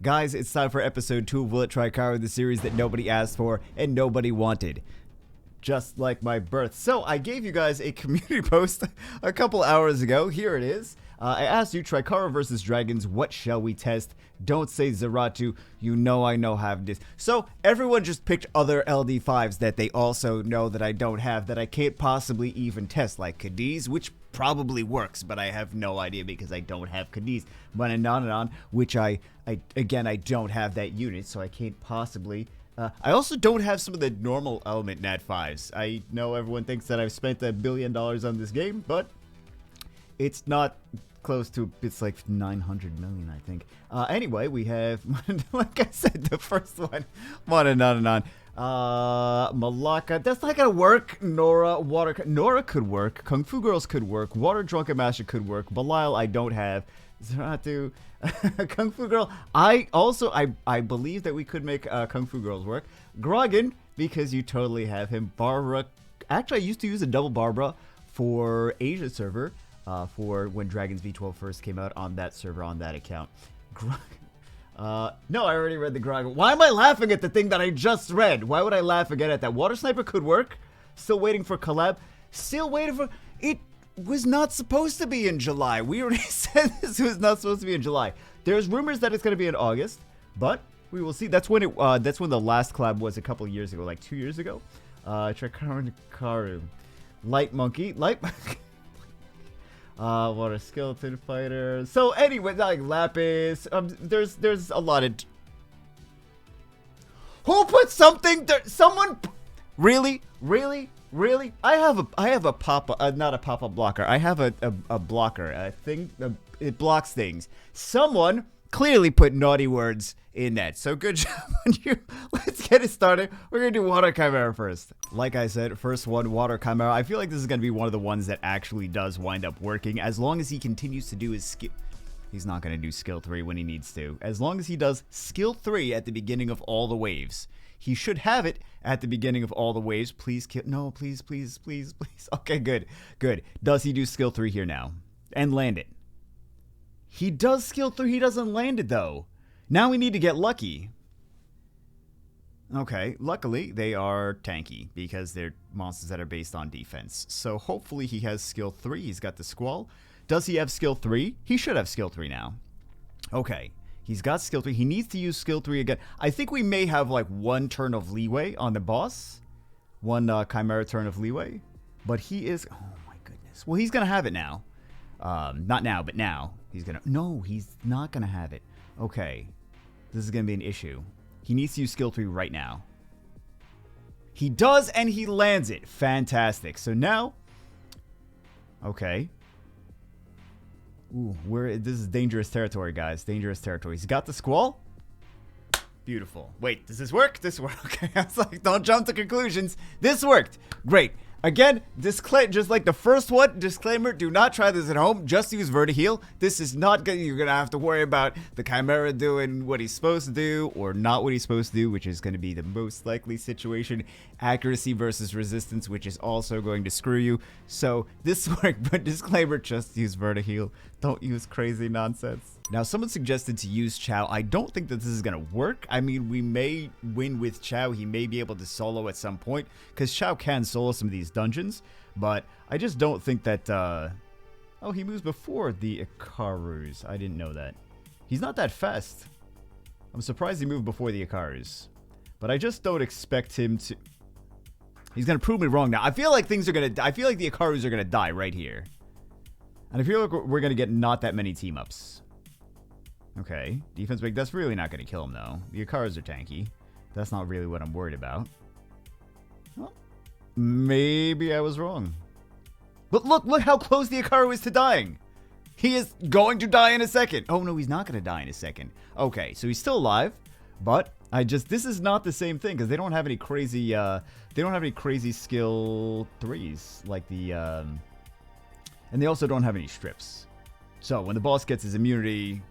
Guys, it's time for episode 2 of Will It Tricaru, the series that nobody asked for and nobody wanted. Just like my birth. So, I gave you guys a community post a couple hours ago. Here it is. I asked you, Tricaru versus Dragons, what shall we test? Don't say Zeratu, you know I know have this. So, everyone just picked other LD5s that they also know that I don't have, that I can't possibly even test, like Cadiz, which probably works, but I have no idea because I don't have Cadiz. Manananan, which I don't have that unit, so I can't possibly... I also don't have some of the normal element Nat 5s. I know everyone thinks that I've spent $1 billion on this game, but it's not close to, it's like 900 million, I think. Anyway, we have, like I said, the first one, Manananan. Malaka, that's not gonna work. Nora could work. Kung Fu Girls could work. Water Drunken Master could work. Belial, I don't have. Zeratu, Kung Fu Girl. I believe that we could make Kung Fu Girls work. Grogan, because you totally have him. Barbara, actually, I used to use a double Barbara for Asia server for when Dragons V12 first came out on that server on that account. No, I already read the Grogan. Why am I laughing at the thing that I just read? Why would I laugh again at that? Water Sniper could work. Still waiting for collab. Still waiting for... It was not supposed to be in July. We already said this was not supposed to be in July. There's rumors that it's going to be in August, but we will see. That's when the last collab was a couple of years ago, like 2 years ago. Tricaru. Light Monkey. Water Skeleton Fighter. So anyway, like Lapis. There's a lot of... Who put something there? Someone... Really? I have a pop-up, not a pop-up blocker. I have a blocker, a thing, it blocks things. Someone clearly put naughty words in that. So good job on you. Let's get it started. We're going to do Water Chimera first. Like I said, first one, Water Chimera. I feel like this is going to be one of the ones that actually does wind up working. As long as he continues to do his skill. He's not going to do skill 3 when he needs to. As long as he does skill 3 at the beginning of all the waves. He should have it at the beginning of all the waves. Please kill. No, please. Okay, good. Does he do skill 3 here now? And land it. He does skill 3. He doesn't land it, though. Now we need to get lucky. Okay, luckily, they are tanky because they're monsters that are based on defense. So hopefully he has skill 3. He's got the Squall. Does he have skill 3? He should have skill 3 now. Okay. He's got skill 3. He needs to use skill 3 again. I think we may have like one turn of leeway on the boss. One Chimera turn of leeway. But he is... Oh my goodness. Well, he's going to have it now. Not now, but now. He's going to... No, he's not going to have it. Okay. This is going to be an issue. He needs to use skill 3 right now. He does, and he lands it. Fantastic. So now... Okay. Ooh, this is dangerous territory, guys. Dangerous territory. He's got the Squall. Beautiful. Wait, does this work? This worked. Okay, I was like, don't jump to conclusions. This worked. Great. Again, just like the first one, disclaimer, do not try this at home. Just use Vertiheal. This is not good. You're going to have to worry about the Chimera doing what he's supposed to do or not what he's supposed to do, which is going to be the most likely situation. Accuracy versus resistance, which is also going to screw you. So this worked, but disclaimer, just use Vertiheal. Don't use crazy nonsense. Now, someone suggested to use Xiao. I don't think that this is going to work. I mean, we may win with Xiao. He may be able to solo at some point, because Xiao can solo some of these dungeons, but I just don't think that... Oh, he moves before the Icarus. I didn't know that. He's not that fast. I'm surprised he moved before the Icarus, but I just don't expect him to... He's going to prove me wrong now. I feel like things are going to... I feel like the Icarus are going to die right here. And I feel like we're going to get not that many team-ups. Okay, defense break. That's really not going to kill him, though. The Icarus are tanky. That's not really what I'm worried about. Well, maybe I was wrong. But look how close the Icarus is to dying. He is going to die in a second. Oh, no, he's not going to die in a second. Okay, so he's still alive. But this is not the same thing, because they don't have any crazy, skill 3s like the, and they also don't have any strips. So when the boss gets his immunity...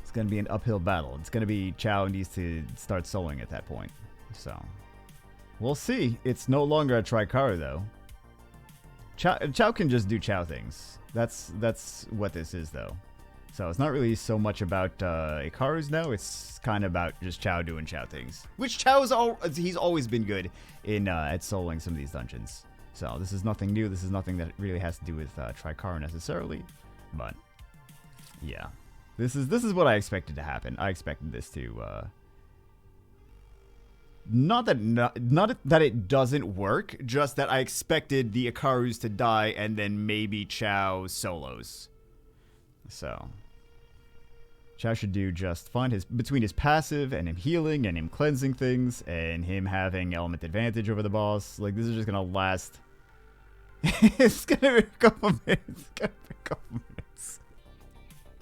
It's going to be an uphill battle. It's going to be Xiao needs to start soloing at that point. So, we'll see. It's no longer a Tricaru, though. Xiao can just do Xiao things. That's what this is, though. So it's not really so much about Ikaru's now. It's kind of about just Xiao doing Xiao things. Which Xiao he's always been good in at soloing some of these dungeons. So this is nothing new. This is nothing that really has to do with Tricaru necessarily. But yeah, this is what I expected to happen. I expected this to not that it doesn't work, just that I expected the Ikarus to die and then maybe Xiao solos. So Xiao should do just fine. Between his passive and him healing and him cleansing things and him having element advantage over the boss, like this is just gonna last. It's gonna be a couple minutes.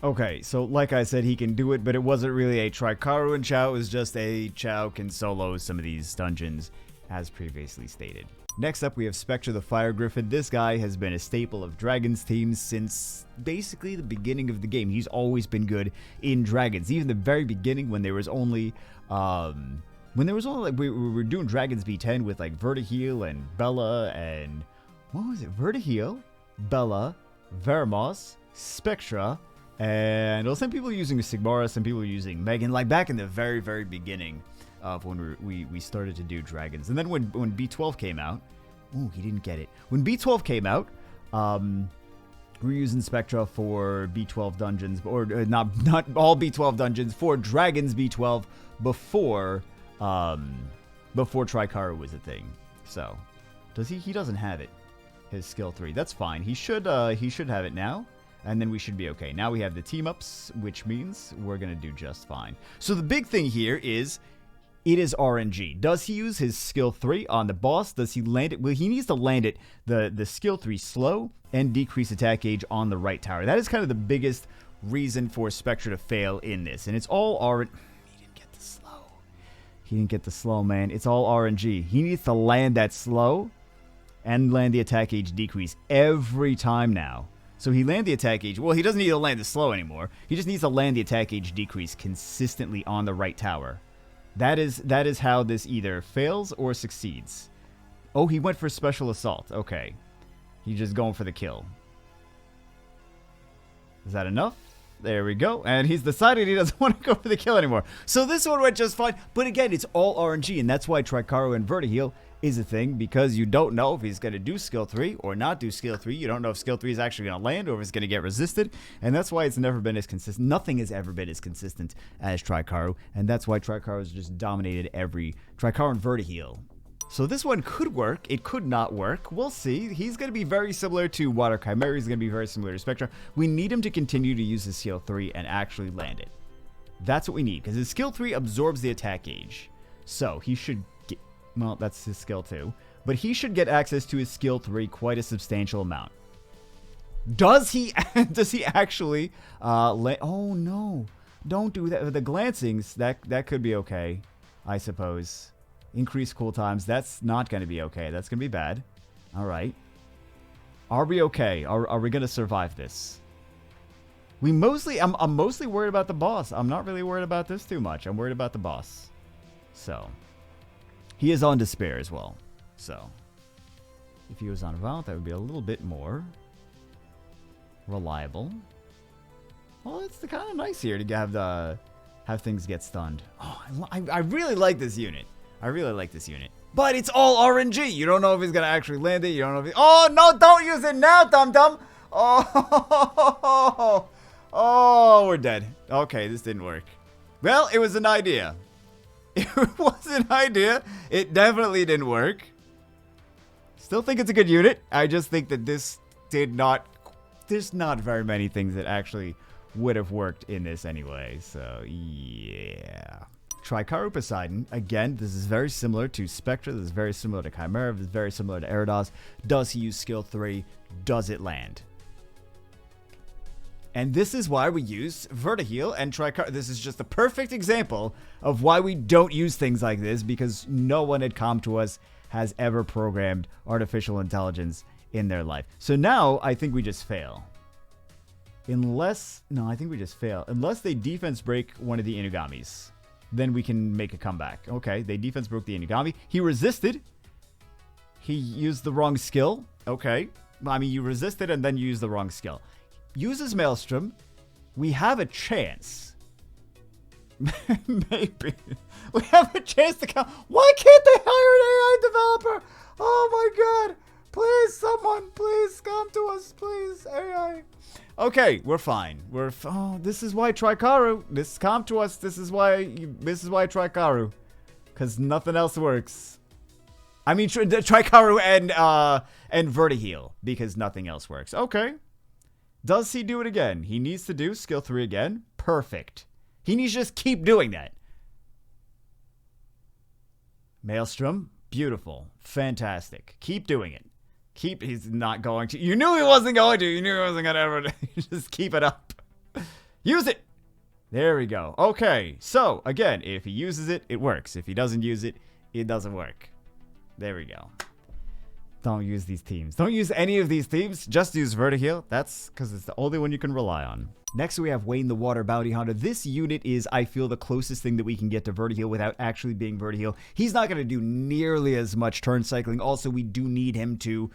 Okay, so like I said, he can do it, but it wasn't really a Tricaru and Xiao. It was just a Xiao can solo some of these dungeons, as previously stated. Next up, we have Spectra the Fire Griffin. This guy has been a staple of Dragons teams since basically the beginning of the game. He's always been good in Dragons. Even the very beginning when there was only like we were doing Dragons B10 with like Vertiheel and Bella and what was it? Vertiheel, Bella, Veramos, Spectra, and well, some people using Sigmara, some people using Megan, like back in the very, very beginning of when we started to do Dragons. And then when B12 came out, ooh, he didn't get it. When B12 came out, we were using Spectra for B12 dungeons, or not all B12 dungeons, for Dragons B12 before Tricaru was a thing. So, does he doesn't have it. His skill 3. That's fine. He should have it now. And then we should be okay. Now we have the team-ups, which means we're going to do just fine. So the big thing here is, it is RNG. Does he use his skill 3 on the boss? Does he land it? Well, he needs to land it, the skill 3 slow and decrease attack gauge on the right tower. That is kind of the biggest reason for Spectra to fail in this. And it's all RNG. He didn't get the slow. He didn't get the slow, man. It's all RNG. He needs to land that slow and land the attack gauge decrease every time now. So he land the attack gauge. Well, he doesn't need to land the slow anymore. He just needs to land the attack gauge decrease consistently on the right tower. That is how this either fails or succeeds. Oh, he went for special assault. Okay. He's just going for the kill. Is that enough? There we go. And he's decided he doesn't want to go for the kill anymore. So this one went just fine. But again, it's all RNG. And that's why Tricaru and Vertiheel is a thing, because you don't know if he's going to do skill 3 or not do skill 3. You don't know if skill 3 is actually going to land or if it's going to get resisted. And that's why it's never been as consistent. Nothing has ever been as consistent as Tricaru. And that's why Tricaru has just dominated every Tricaru and Vertiheel. So this one could work. It could not work. We'll see. He's going to be very similar to Water Chimera. He's going to be very similar to Spectra. We need him to continue to use his skill 3 and actually land it. That's what we need, because his skill 3 absorbs the attack gauge. So he should get... Well, that's his skill 2. But he should get access to his skill 3 quite a substantial amount. Does he actually oh no. Don't do that. The glancings, that could be okay, I suppose. Increase cool times, that's not going to be okay. That's going to be bad. All right. Are we okay? Are we going to survive this? I'm mostly worried about the boss. I'm not really worried about this too much. I'm worried about the boss. So, he is on despair as well. So, if he was on Violent, that would be a little bit more reliable. Well, it's kind of nice here to have things get stunned. Oh, I really like this unit. I really like this unit. But it's all RNG. You don't know if he's going to actually land it. You don't know if he... Oh, no, don't use it now, dum-dum. Oh, oh, we're dead. Okay, this didn't work. Well, it was an idea. It was an idea. It definitely didn't work. Still think it's a good unit. I just think that this did not... There's not very many things that actually would have worked in this anyway. So, yeah. Tricaru Poseidon, again, this is very similar to Spectra, this is very similar to Chimera, this is very similar to Eridos. Does he use skill 3? Does it land? And this is why we use Vertiheel and Tricaru. This is just a perfect example of why we don't use things like this, because no one at ComToUs has ever programmed artificial intelligence in their life. So now, I think we just fail. I think we just fail. Unless they defense break one of the Inugamis. Then we can make a comeback. Okay, they defense broke the Inugami. He resisted. He used the wrong skill. Okay. I mean, you resisted and then you used the wrong skill. Uses Maelstrom. we have a chance. Maybe. We have a chance to come. Why can't they hire an AI developer? Oh my god. Please, someone, please come to us, please, AI. Okay, we're fine. Oh, this is why Tricaru. Come to us. This is why Tricaru. Because nothing else works. I mean, Tricaru and Vertiheal. Because nothing else works. Okay. Does he do it again? He needs to do skill 3 again. Perfect. He needs to just keep doing that. Maelstrom. Beautiful. Fantastic. Keep doing it. He's not going to. You knew he wasn't going to. You knew he wasn't going to ever. Just keep it up. Use it. There we go. Okay. So, again, if he uses it, it works. If he doesn't use it, it doesn't work. There we go. Don't use these teams. Don't use any of these teams. Just use Vertiheal. That's because it's the only one you can rely on. Next, we have Wayne the Water Bounty Hunter. This unit is, I feel, the closest thing that we can get to Vertiheal without actually being Vertiheal. He's not going to do nearly as much turn cycling. Also, we do need him to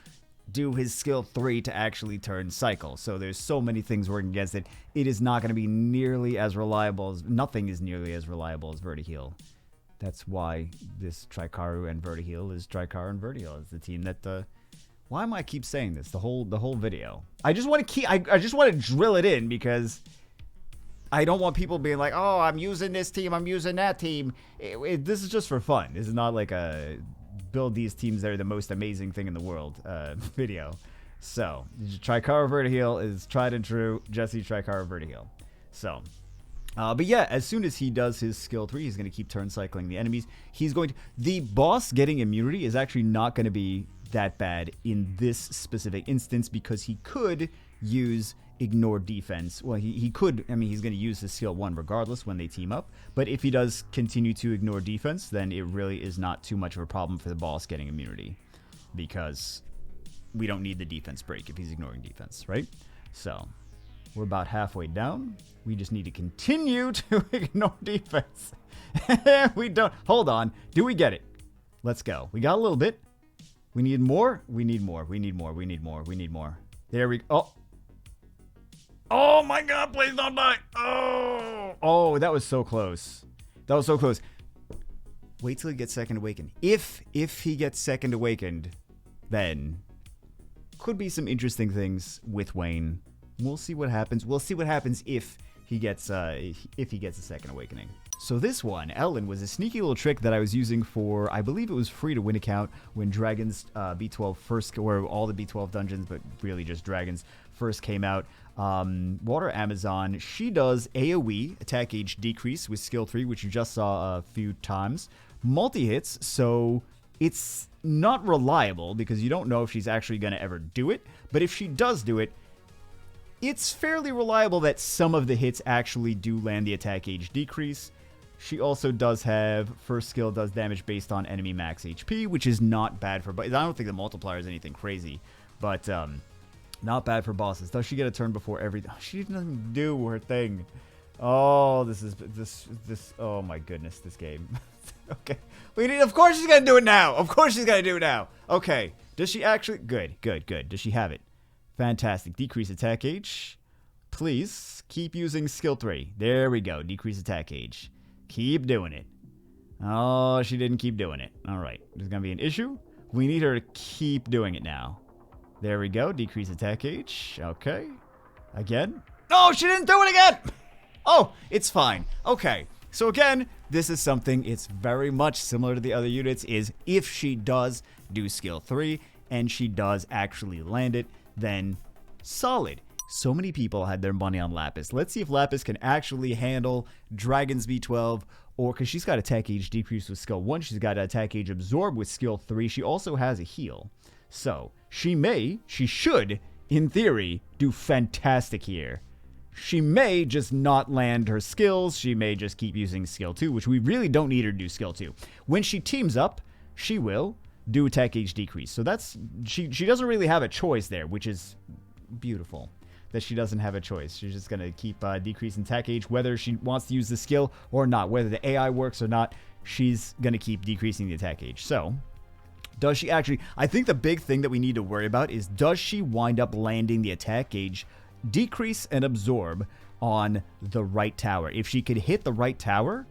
do his skill 3 to actually turn cycle. So there's so many things working against it. It is not going to be nearly as reliable as... Nothing is nearly as reliable as Vertiheal. That's why this Tricaru and Vertiheal is Tricaru and Vertiheal. It's the team that... Why am I keep saying this the whole video? I just want to I just want to drill it in because I don't want people being like, "Oh, I'm using this team, I'm using that team." This is just for fun. This is not like a build these teams that are the most amazing thing in the world video. So, Tricaru Vertiheal is tried and true. Jesse Tricaru Vertiheal. So, but yeah, as soon as he does his skill 3, he's going to keep turn cycling the enemies. He's going to... The boss getting immunity is actually not going to be that bad in this specific instance because he could use ignore defense. Well, he could... I mean, he's going to use his skill 1 regardless when they team up. But if he does continue to ignore defense, then it really is not too much of a problem for the boss getting immunity because we don't need the defense break if he's ignoring defense, right? So... We're about halfway down. We just need to continue to ignore defense. We don't. Hold on. Do we get it? Let's go. We got a little bit. We need more. We need more. We need more. We need more. We need more. There we go. Oh. Oh my god. Please don't die. Oh. Oh, that was so close. That was so close. Wait till he gets second awakened. If he gets second awakened, then could be some interesting things with Wayne. We'll see what happens. We'll see what happens if he gets a second awakening. So this one, Ellen, was a sneaky little trick that I was using for, I believe it was free to win account when Dragons B12 first, or all the B12 dungeons, but really just Dragons first came out. Water Amazon, she does AoE, attack age decrease with skill 3, which you just saw a few times. Multi-hits, so it's not reliable because you don't know if she's actually going to ever do it, but if she does do it, it's fairly reliable that some of the hits actually do land the attack age decrease. She also does have first skill does damage based on enemy max HP, which is not bad for... I don't think the multiplier is anything crazy, but not bad for bosses. Does she get a turn before every... She doesn't do her thing. Oh, this... Oh my goodness, this game. Okay. Of course she's gonna do it now. Of course she's gonna do it now. Okay. Does she actually... Good. Does she have it? Fantastic. Decrease attack age. Please keep using skill 3. There we go. Decrease attack age. Keep doing it. Oh, she didn't keep doing it. All right. There's going to be an issue. We need her to keep doing it now. There we go. Decrease attack age. Okay. Again. No, she didn't do it again. Oh, it's fine. Okay. So again, this is something, it's very much similar to the other units, is if she does do skill 3 and she does actually land it, then solid. So many people had their money on Lapis. Let's see if Lapis can actually handle Dragon's B12, or because she's got attack age decrease with skill 1, she's got attack age absorb with skill 3, she also has a heal. So she should, in theory, do fantastic here. She may just not land her skills, she may just keep using skill 2, which we really don't need her to do skill 2. When she teams up, she will do attack age decrease. So that's, she doesn't really have a choice there, which is beautiful. That she doesn't have a choice. She's just going to keep decreasing attack age, whether she wants to use the skill or not. Whether the AI works or not, she's going to keep decreasing the attack age. So, does she actually... I think the big thing that we need to worry about is, does she wind up landing the attack age decrease and absorb on the right tower. If she could hit the right tower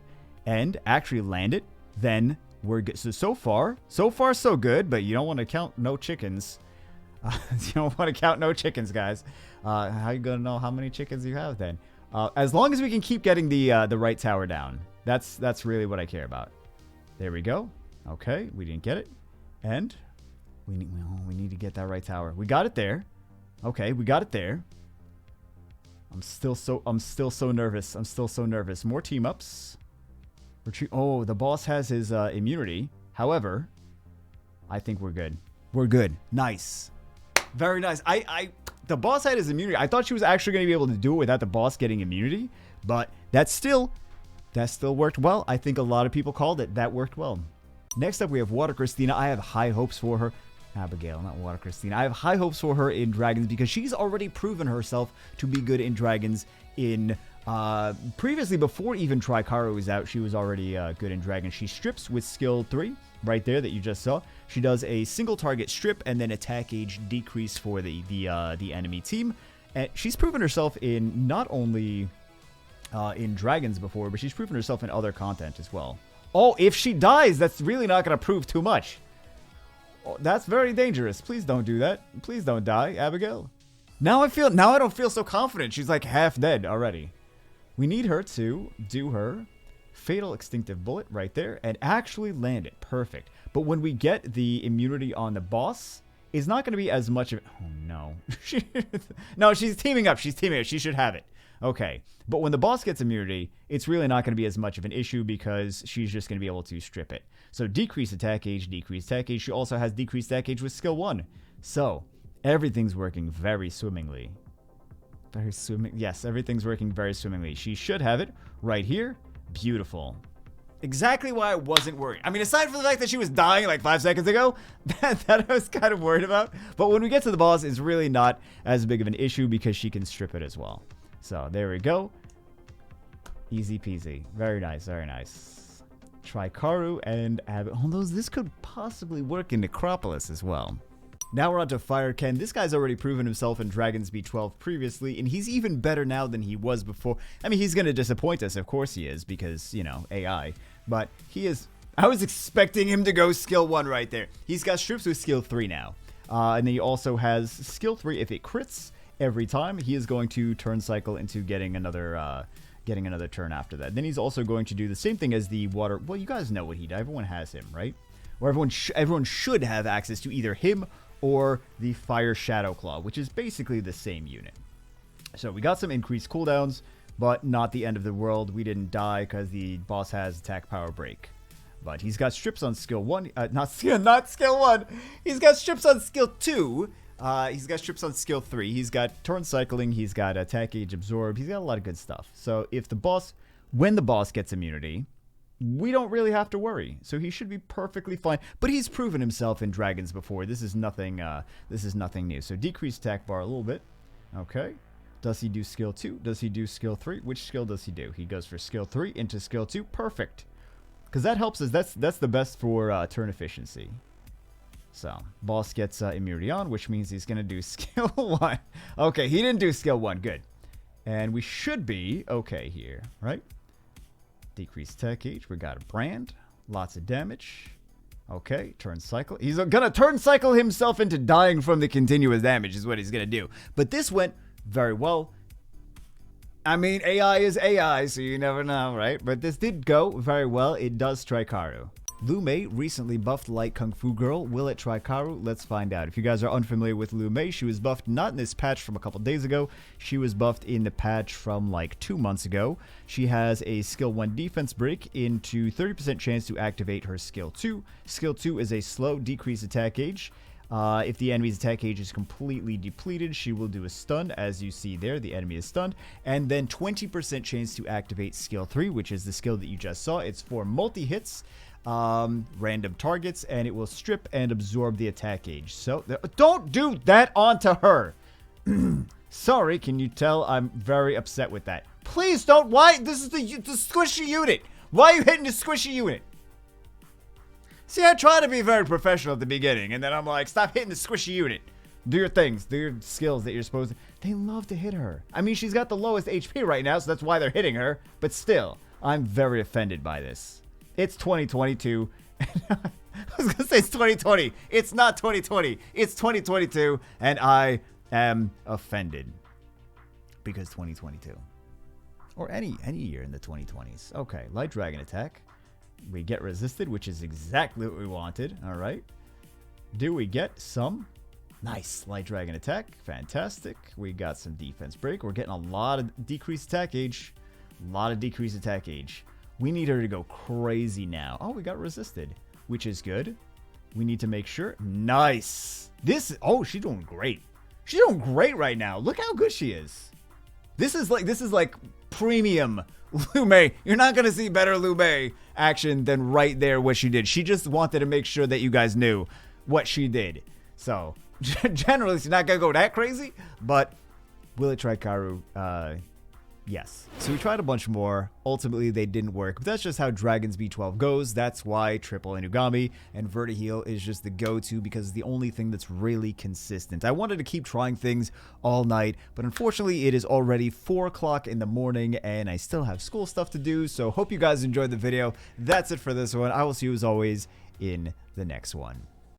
and actually land it, then we're good. So far, so good, but you don't want to count no chickens. You don't want to count no chickens, guys. How you going to know how many chickens you have then? As long as we can keep getting the right tower down. That's really what I care about. There we go. Okay, we didn't get it. And we need to get that right tower. We got it there. Okay, we got it there. I'm still so nervous. I'm still so nervous. More team ups. Retreat. Oh, the boss has his immunity. However, I think we're good. We're good. Nice. Very nice. The boss had his immunity. I thought she was actually going to be able to do it without the boss getting immunity, but that still worked well. I think a lot of people called it. That worked well. Next up, we have Water Christina. I have high hopes for her. Abigail, not Water Christina. I have high hopes for her in Dragons because she's already proven herself to be good in Dragons in... previously, before even Tricaru was out, she was already good in Dragons. She strips with skill 3, right there that you just saw. She does a single target strip and then attack gauge decrease for the enemy team. And she's proven herself in not only in Dragons before, but she's proven herself in other content as well. Oh, if she dies, that's really not going to prove too much. Oh, that's very dangerous. Please don't do that. Please don't die, Abigail. Now I don't feel so confident. She's like half dead already. We need her to do her fatal extinctive bullet right there and actually land it. Perfect. But when we get the immunity on the boss, it's not going to be as much of... Oh, no. No, she's teaming up. She's teaming up. She should have it. Okay. But when the boss gets immunity, it's really not going to be as much of an issue because she's just going to be able to strip it. So decrease attack gauge, decrease attack gauge. She also has decreased attack gauge with skill 1. So everything's working very swimmingly. Very swimming. Yes, everything's working very swimmingly. She should have it right here. Beautiful. Exactly why I wasn't worried. I mean, aside from the fact that she was dying like 5 seconds ago, that I was kind of worried about. But when we get to the boss, it's really not as big of an issue because she can strip it as well. So there we go. Easy peasy. Very nice, very nice. Tricaru and although this could possibly work in Necropolis as well. Now we're on to Fire Ken. This guy's already proven himself in Dragons B12 previously, and he's even better now than he was before. I mean, he's going to disappoint us. Of course he is, because, you know, AI. But he is... I was expecting him to go skill 1 right there. He's got strips with skill 3 now. And then he also has skill 3. If it crits every time, he is going to turn cycle into getting another turn after that. Then he's also going to do the same thing as the water... Well, you guys know what he does. Everyone has him, right? Or everyone should have access to either him or the Fire Shadow Claw, which is basically the same unit. So we got some increased cooldowns, but not the end of the world. We didn't die because the boss has attack power break. But he's got strips on skill 1. Not skill 1. He's got strips on skill 2. He's got strips on skill 3. He's got turn cycling. He's got attack gauge absorb. He's got a lot of good stuff. So if the boss, when the boss gets immunity, we don't really have to worry. So he should be perfectly fine. But he's proven himself in Dragons before. This is nothing new. So decrease attack bar a little bit. Okay. Does he do skill 2? Does he do skill 3? Which skill does he do? He goes for skill 3 into skill 2. Perfect. Because that helps us. That's the best for turn efficiency. So boss gets immunity on, which means he's going to do skill 1. Okay, he didn't do skill 1. Good. And we should be okay here, right? Decrease attack gauge. We got a brand. Lots of damage. Okay, turn cycle. He's gonna turn cycle himself into dying from the continuous damage is what he's gonna do. But this went very well. I mean, AI is AI, so you never know, right? But this did go very well. It does Tricaru. Lume recently buffed Light Kung Fu Girl. Will it Tricaru? Let's find out. If you guys are unfamiliar with Lume, she was buffed not in this patch from a couple days ago. She was buffed in the patch from like 2 months ago. She has a skill 1 defense break into 30% chance to activate her skill 2. Skill 2 is a slow decrease attack gauge. If the enemy's attack gauge is completely depleted, she will do a stun. As you see there, the enemy is stunned. And then 20% chance to activate skill 3, which is the skill that you just saw. It's for multi-hits. Random targets, and it will strip and absorb the attack gauge. So don't do that onto her. Sorry, can you tell I'm very upset with that? Please don't. Why? This is the squishy unit. Why are you hitting the squishy unit? See, I try to be very professional at the beginning, and then I'm like, stop hitting the squishy unit. Do your things. Do your skills that you're supposed to. They love to hit her. I mean, she's got the lowest HP right now, so that's why they're hitting her. But still, I'm very offended by this. It's 2022. I was going to say it's 2020. It's not 2020. It's 2022. And I am offended. Because 2022. Or any year in the 2020s. Okay, Light Dragon attack. We get resisted, which is exactly what we wanted. All right. Do we get some? Nice. Light Dragon attack. Fantastic. We got some defense break. We're getting a lot of decreased attack gauge. A lot of decreased attack gauge. We need her to go crazy now. Oh, we got resisted, which is good. We need to make sure. Nice. Oh, she's doing great. She's doing great right now. Look how good she is. This is like premium Lume. You're not going to see better Lume action than right there what she did. She just wanted to make sure that you guys knew what she did. So, generally, she's not going to go that crazy, but will it Tricaru? Yes. So we tried a bunch more. Ultimately, they didn't work. But that's just how Dragon's B12 goes. That's why Triple Inugami and Vertiheal is just the go-to because it's the only thing that's really consistent. I wanted to keep trying things all night, but unfortunately, it is already 4 o'clock in the morning, and I still have school stuff to do. So hope you guys enjoyed the video. That's it for this one. I will see you as always in the next one.